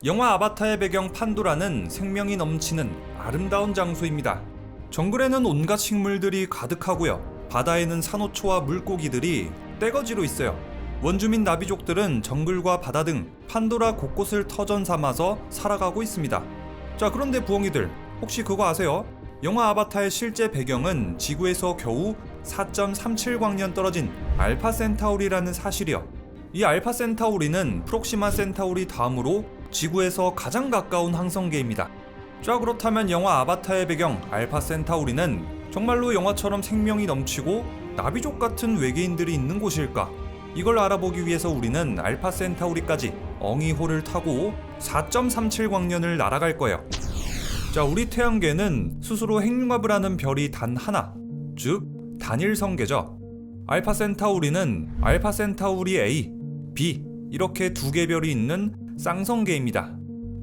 영화 아바타의 배경 판도라는 생명이 넘치는 아름다운 장소입니다. 정글에는 온갖 식물들이 가득하고요. 바다에는 산호초와 물고기들이 떼거지로 있어요. 원주민 나비족들은 정글과 바다 등 판도라 곳곳을 터전 삼아서 살아가고 있습니다. 자, 그런데 부엉이들, 혹시 그거 아세요? 영화 아바타의 실제 배경은 지구에서 겨우 4.37광년 떨어진 알파 센타우리라는 사실이요. 이 알파 센타우리는 프록시마 센타우리 다음으로 지구에서 가장 가까운 항성계입니다. 자, 그렇다면 영화 아바타의 배경 알파 센타우리는 정말로 영화처럼 생명이 넘치고 나비족 같은 외계인들이 있는 곳일까? 이걸 알아보기 위해서 우리는 알파 센타우리까지 엉이호를 타고 4.37광년을 날아갈 거예요. 자, 우리 태양계는 스스로 핵융합을 하는 별이 단 하나, 즉 단일 성계죠. 알파 센타우리는 알파 센타우리 A, B 이렇게 두 개 별이 있는 쌍성계입니다.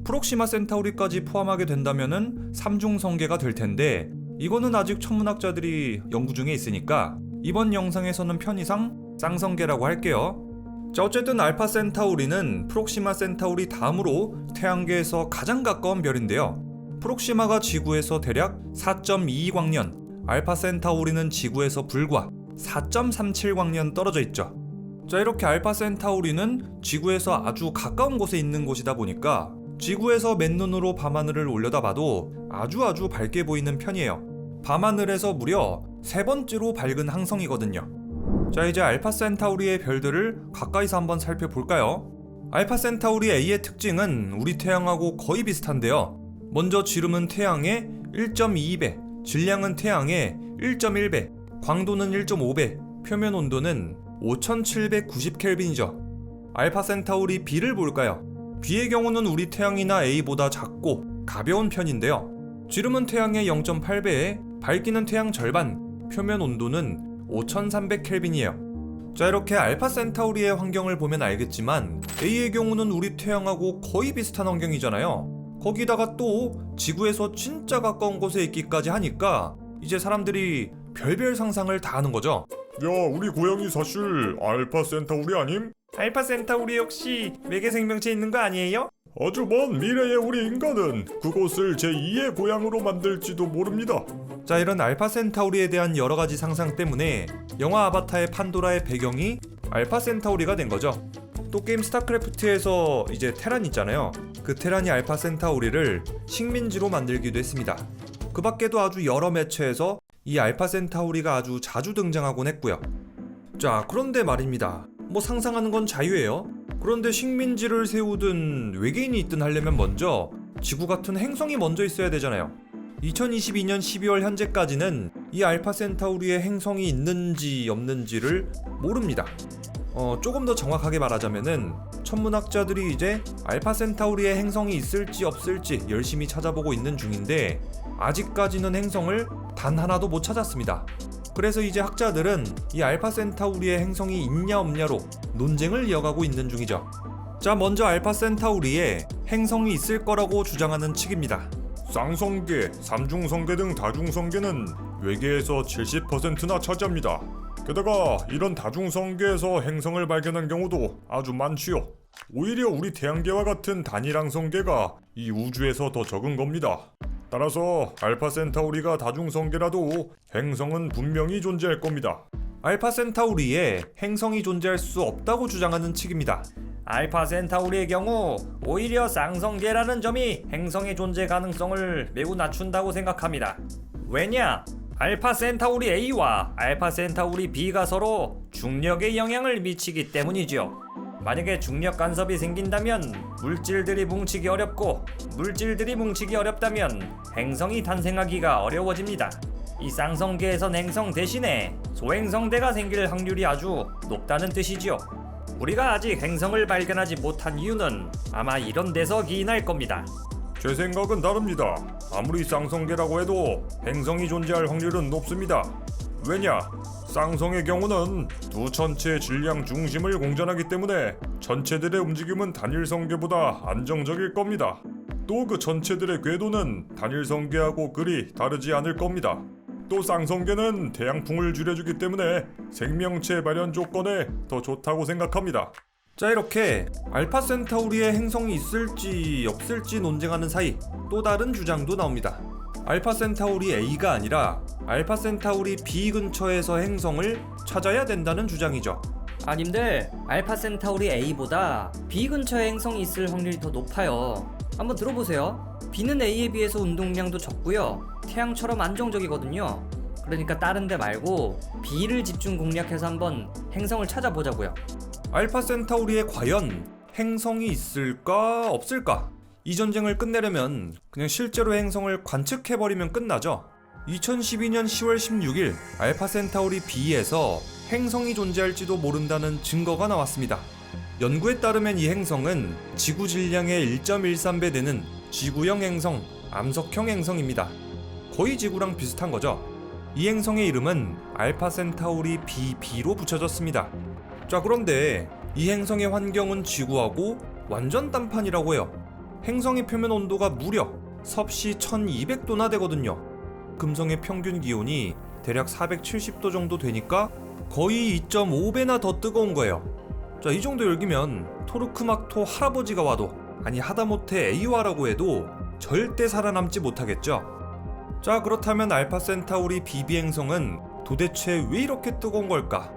프록시마 센타우리까지 포함하게 된다면은 삼중성계가 될 텐데 이거는 아직 천문학자들이 연구 중에 있으니까 이번 영상에서는 편의상 쌍성계라고 할게요. 자, 어쨌든 알파 센타우리는 프록시마 센타우리 다음으로 태양계에서 가장 가까운 별인데요. 프록시마가 지구에서 대략 4.22광년, 알파 센타우리는 지구에서 불과 4.37광년 떨어져 있죠. 자, 이렇게 알파 센타우리는 지구에서 아주 가까운 곳에 있는 곳이다 보니까 지구에서 맨눈으로 밤하늘을 올려다봐도 아주 밝게 보이는 편이에요. 밤하늘에서 무려 세 번째로 밝은 항성이거든요. 자, 이제 알파 센타우리의 별들을 가까이서 한번 살펴볼까요? 알파 센타우리 A의 특징은 우리 태양하고 거의 비슷한데요. 먼저 지름은 태양의 1.22배, 질량은 태양의 1.1배, 광도는 1.5배, 표면 온도는 5790켈빈이죠. 알파 센타우리 B를 볼까요? B의 경우는 우리 태양이나 A보다 작고 가벼운 편인데요. 지름은 태양의 0.8배에 밝기는 태양 절반, 표면 온도는 5300켈빈이에요. 자, 이렇게 알파 센타우리의 환경을 보면 알겠지만 A의 경우는 우리 태양하고 거의 비슷한 환경이잖아요. 거기다가 또 지구에서 진짜 가까운 곳에 있기까지 하니까 이제 사람들이 별별 상상을 다 하는 거죠. 야, 우리 고양이 사실 알파 센타우리 아님? 알파 센타우리 혹시 외계 생명체 있는 거 아니에요? 아주 먼 미래의 우리 인간은 그곳을 제2의 고향으로 만들지도 모릅니다. 자, 이런 알파 센타우리에 대한 여러 가지 상상 때문에 영화 아바타의 판도라의 배경이 알파 센타우리가 된 거죠. 또 게임 스타크래프트에서 이제 테란 있잖아요. 그 테란이 알파 센타우리를 식민지로 만들기도 했습니다. 그 밖에도 아주 여러 매체에서 이 알파 센타우리가 아주 자주 등장하곤 했고요. 자, 그런데 말입니다. 뭐 상상하는 건 자유예요. 그런데 식민지를 세우든 외계인이 있든 하려면 먼저 지구 같은 행성이 먼저 있어야 되잖아요. 2022년 12월 현재까지는 이 알파 센타우리에 행성이 있는지 없는지를 모릅니다. 조금 더 정확하게 말하자면은 천문학자들이 이제 알파 센타우리에 행성이 있을지 없을지 열심히 찾아보고 있는 중인데 아직까지는 행성을 단 하나도 못 찾았습니다. 그래서 이제 학자들은 이 알파 센타우리에 행성이 있냐 없냐로 논쟁을 이어가고 있는 중이죠. 자, 먼저 알파 센타우리에 행성이 있을 거라고 주장하는 측입니다. 쌍성계, 삼중성계 등 다중성계는 외계에서 70%나 차지합니다. 게다가 이런 다중성계에서 행성을 발견한 경우도 아주 많지요. 오히려 우리 태양계와 같은 단일 항성계가 이 우주에서 더 적은 겁니다. 따라서 알파 센타우리가 다중성계라도 행성은 분명히 존재할 겁니다. 알파 센타우리에 행성이 존재할 수 없다고 주장하는 측입니다. 알파 센타우리의 경우 오히려 쌍성계라는 점이 행성의 존재 가능성을 매우 낮춘다고 생각합니다. 왜냐? 알파 센타우리 A와 알파 센타우리 B가 서로 중력에 영향을 미치기 때문이죠. 만약에 중력 간섭이 생긴다면 물질들이 뭉치기 어렵고 물질들이 뭉치기 어렵다면 행성이 탄생하기가 어려워집니다. 이 쌍성계에선 행성 대신에 소행성대가 생길 확률이 아주 높다는 뜻이지요. 우리가 아직 행성을 발견하지 못한 이유는 아마 이런 데서 기인할 겁니다. 제 생각은 다릅니다. 아무리 쌍성계라고 해도 행성이 존재할 확률은 높습니다. 왜냐? 쌍성의 경우는 두 천체의 질량 중심을 공전하기 때문에 천체들의 움직임은 단일성계보다 안정적일 겁니다. 또 그 천체들의 궤도는 단일성계하고 그리 다르지 않을 겁니다. 또 쌍성계는 태양풍을 줄여주기 때문에 생명체 발현 조건에 더 좋다고 생각합니다. 자, 이렇게 알파 센타우리에 행성이 있을지 없을지 논쟁하는 사이 또 다른 주장도 나옵니다. 알파 센타우리 A가 아니라 알파 센타우리 B 근처에서 행성을 찾아야 된다는 주장이죠. 아님들, 알파 센타우리 A보다 B 근처에 행성이 있을 확률이 더 높아요. 한번 들어보세요. B는 A에 비해서 운동량도 적고요, 태양처럼 안정적이거든요. 그러니까 다른 데 말고 B를 집중 공략해서 한번 행성을 찾아보자고요. 알파 센타우리에 과연 행성이 있을까 없을까? 이 전쟁을 끝내려면 그냥 실제로 행성을 관측해버리면 끝나죠. 2012년 10월 16일 알파 센타우리 B에서 행성이 존재할지도 모른다는 증거가 나왔습니다. 연구에 따르면 이 행성은 지구 질량의 1.13배 되는 지구형 행성, 암석형 행성입니다. 거의 지구랑 비슷한 거죠. 이 행성의 이름은 알파 센타우리 BB로 붙여졌습니다. 자, 그런데 이 행성의 환경은 지구하고 완전 딴판이라고 해요. 행성의 표면 온도가 무려 섭씨 1200도나 되거든요. 금성의 평균 기온이 대략 470도 정도 되니까 거의 2.5배나 더 뜨거운 거예요. 자, 이 정도 열기면 토르크막토 할아버지가 와도, 아니 하다못해 A와라고 해도 절대 살아남지 못하겠죠. 자, 그렇다면 알파 센타우리 BB 행성은 도대체 왜 이렇게 뜨거운 걸까?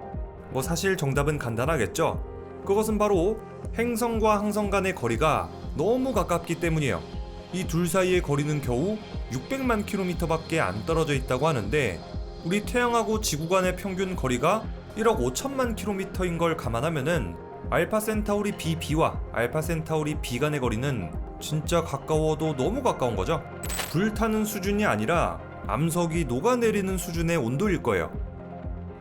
뭐 사실 정답은 간단하겠죠. 그것은 바로 행성과 항성 간의 거리가 너무 가깝기 때문이에요. 이 둘 사이의 거리는 겨우 600만 킬로미터밖에 안 떨어져 있다고 하는데, 우리 태양하고 지구 간의 평균 거리가 1억 5천만 킬로미터인 걸 감안하면은 알파 센타우리 BB와 알파 센타우리 B 간의 거리는 진짜 가까워도 너무 가까운 거죠. 불타는 수준이 아니라 암석이 녹아내리는 수준의 온도일 거예요.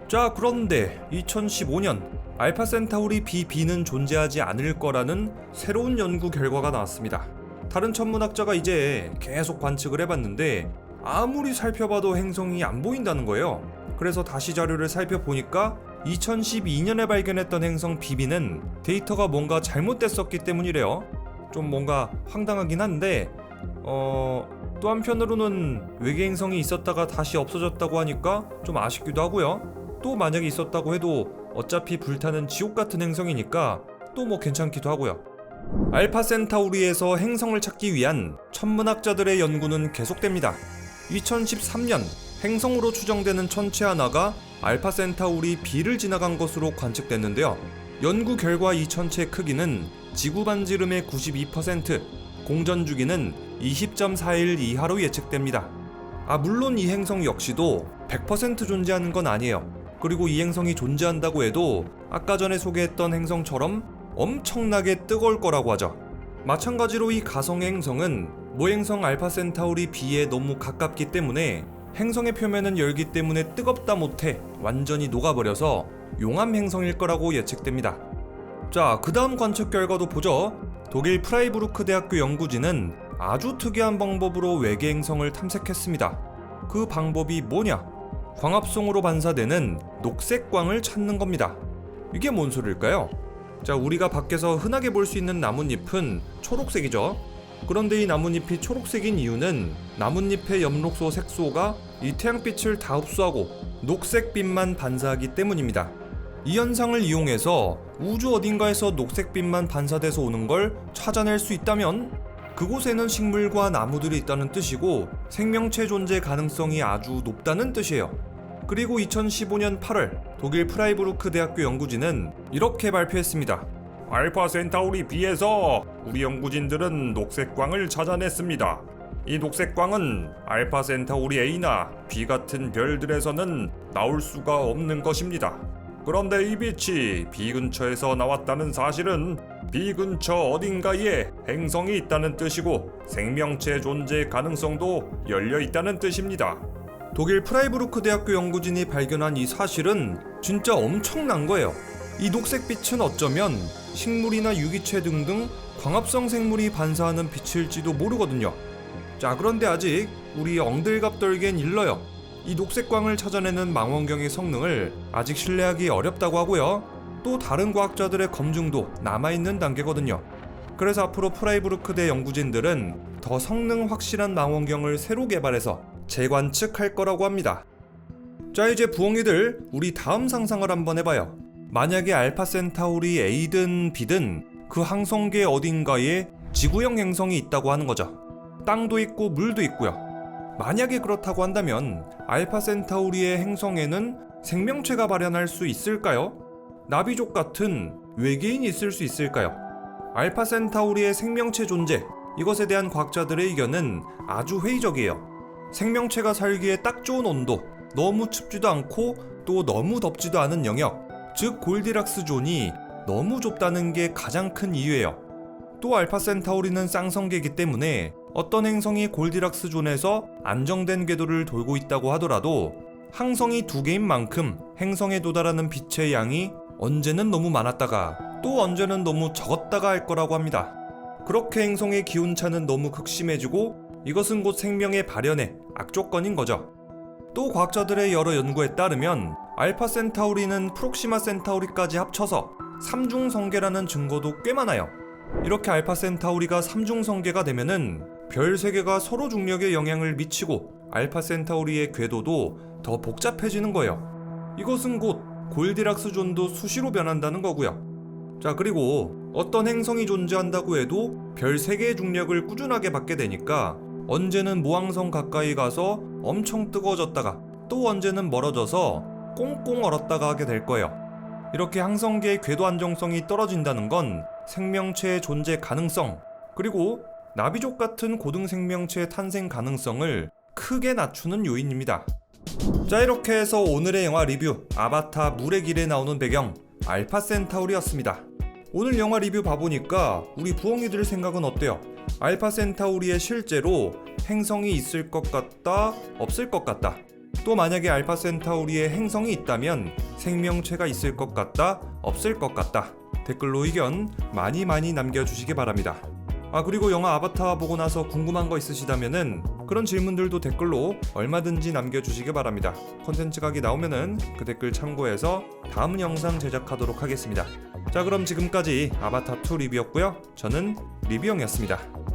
자, 그런데 2015년 알파 센타우리 BB는 존재하지 않을 거라는 새로운 연구 결과가 나왔습니다. 다른 천문학자가 이제 계속 관측을 해봤는데 아무리 살펴봐도 행성이 안 보인다는 거예요. 그래서 다시 자료를 살펴보니까 2012년에 발견했던 행성 BB는 데이터가 뭔가 잘못됐었기 때문이래요. 좀 뭔가 황당하긴 한데 또 한편으로는 외계 행성이 있었다가 다시 없어졌다고 하니까 좀 아쉽기도 하고요. 또 만약에 있었다고 해도 어차피 불타는 지옥 같은 행성이니까 또 뭐 괜찮기도 하고요. 알파 센타우리에서 행성을 찾기 위한 천문학자들의 연구는 계속됩니다. 2013년 행성으로 추정되는 천체 하나가 알파 센타우리 B를 지나간 것으로 관측됐는데요. 연구 결과 이 천체의 크기는 지구 반지름의 92%, 공전 주기는 20.4일 이하로 예측됩니다. 물론 이 행성 역시도 100% 존재하는 건 아니에요. 그리고 이 행성이 존재한다고 해도 아까 전에 소개했던 행성처럼 엄청나게 뜨거울 거라고 하죠. 마찬가지로 이 가성의 행성은 모행성 알파 센타우리 B에 너무 가깝기 때문에 행성의 표면은 열기 때문에 뜨겁다 못해 완전히 녹아버려서 용암 행성일 거라고 예측됩니다. 자, 그 다음 관측 결과도 보죠. 독일 프라이부르크 대학교 연구진은 아주 특이한 방법으로 외계 행성을 탐색했습니다. 그 방법이 뭐냐? 광합성으로 반사되는 녹색광을 찾는 겁니다. 이게 뭔 소리일까요? 자, 우리가 밖에서 흔하게 볼 수 있는 나뭇잎은 초록색이죠. 그런데 이 나뭇잎이 초록색인 이유는 나뭇잎의 엽록소 색소가 이 태양빛을 다 흡수하고 녹색빛만 반사하기 때문입니다. 이 현상을 이용해서 우주 어딘가에서 녹색빛만 반사돼서 오는 걸 찾아낼 수 있다면 그곳에는 식물과 나무들이 있다는 뜻이고 생명체 존재 가능성이 아주 높다는 뜻이에요. 그리고 2015년 8월 독일 프라이부르크 대학교 연구진은 이렇게 발표했습니다. 알파 센타우리 B에서 우리 연구진들은 녹색광을 찾아냈습니다. 이 녹색광은 알파 센타우리 A나 B 같은 별들에서는 나올 수가 없는 것입니다. 그런데 이 빛이 B 근처에서 나왔다는 사실은 B 근처 어딘가에 행성이 있다는 뜻이고 생명체 존재 가능성도 열려 있다는 뜻입니다. 독일 프라이부르크 대학교 연구진이 발견한 이 사실은 진짜 엄청난 거예요. 이 녹색빛은 어쩌면 식물이나 유기체 등등 광합성 생물이 반사하는 빛일지도 모르거든요. 자, 그런데 아직 우리 엉들갑 떨기엔 일러요. 이 녹색광을 찾아내는 망원경의 성능을 아직 신뢰하기 어렵다고 하고요. 또 다른 과학자들의 검증도 남아있는 단계거든요. 그래서 앞으로 프라이부르크대 연구진들은 더 성능 확실한 망원경을 새로 개발해서 재관측할 거라고 합니다. 자, 이제 부엉이들, 우리 다음 상상을 한번 해봐요. 만약에 알파 센타우리 A든 B든 그 항성계 어딘가에 지구형 행성이 있다고 하는 거죠. 땅도 있고 물도 있고요. 만약에 그렇다고 한다면 알파 센타우리의 행성에는 생명체가 발현할 수 있을까요? 나비족 같은 외계인이 있을 수 있을까요? 알파 센타우리의 생명체 존재, 이것에 대한 과학자들의 의견은 아주 회의적이에요. 생명체가 살기에 딱 좋은 온도, 너무 춥지도 않고 또 너무 덥지도 않은 영역, 즉 골디락스 존이 너무 좁다는 게 가장 큰 이유예요. 또 알파 센타우리는 쌍성계이기 때문에 어떤 행성이 골디락스 존에서 안정된 궤도를 돌고 있다고 하더라도 항성이 2개인 만큼 행성에 도달하는 빛의 양이 언제는 너무 많았다가 또 언제는 너무 적었다가 할 거라고 합니다. 그렇게 행성의 기온차는 너무 극심해지고 이것은 곧 생명의 발현의 악조건인 거죠. 또 과학자들의 여러 연구에 따르면 알파 센타우리는 프록시마 센타우리까지 합쳐서 3중 성계라는 증거도 꽤 많아요. 이렇게 알파 센타우리가 3중 성계가 되면은 별 3개가 서로 중력에 영향을 미치고 알파 센타우리의 궤도도 더 복잡해지는 거예요. 이것은 곧 골디락스 존도 수시로 변한다는 거고요. 자, 그리고 어떤 행성이 존재한다고 해도 별 3개의 중력을 꾸준하게 받게 되니까 언제는 모항성 가까이 가서 엄청 뜨거워졌다가 또 언제는 멀어져서 꽁꽁 얼었다가 하게 될 거예요. 이렇게 항성계의 궤도 안정성이 떨어진다는 건 생명체의 존재 가능성, 그리고 나비족 같은 고등 생명체의 탄생 가능성을 크게 낮추는 요인입니다. 자, 이렇게 해서 오늘의 영화 리뷰 아바타 물의 길에 나오는 배경 알파 센타우리였습니다. 오늘 영화 리뷰 봐보니까 우리 부엉이들 생각은 어때요? 알파 센타우리에 실제로 행성이 있을 것 같다, 없을 것 같다. 또 만약에 알파 센타우리에 행성이 있다면 생명체가 있을 것 같다, 없을 것 같다. 댓글로 의견 많이 남겨주시기 바랍니다. 그리고 영화 아바타 보고 나서 궁금한 거 있으시다면은 그런 질문들도 댓글로 얼마든지 남겨주시기 바랍니다. 콘텐츠 각이 나오면은 그 댓글 참고해서 다음 영상 제작하도록 하겠습니다. 자, 그럼 지금까지 아바타2 리뷰였고요. 저는 리뷰형이었습니다.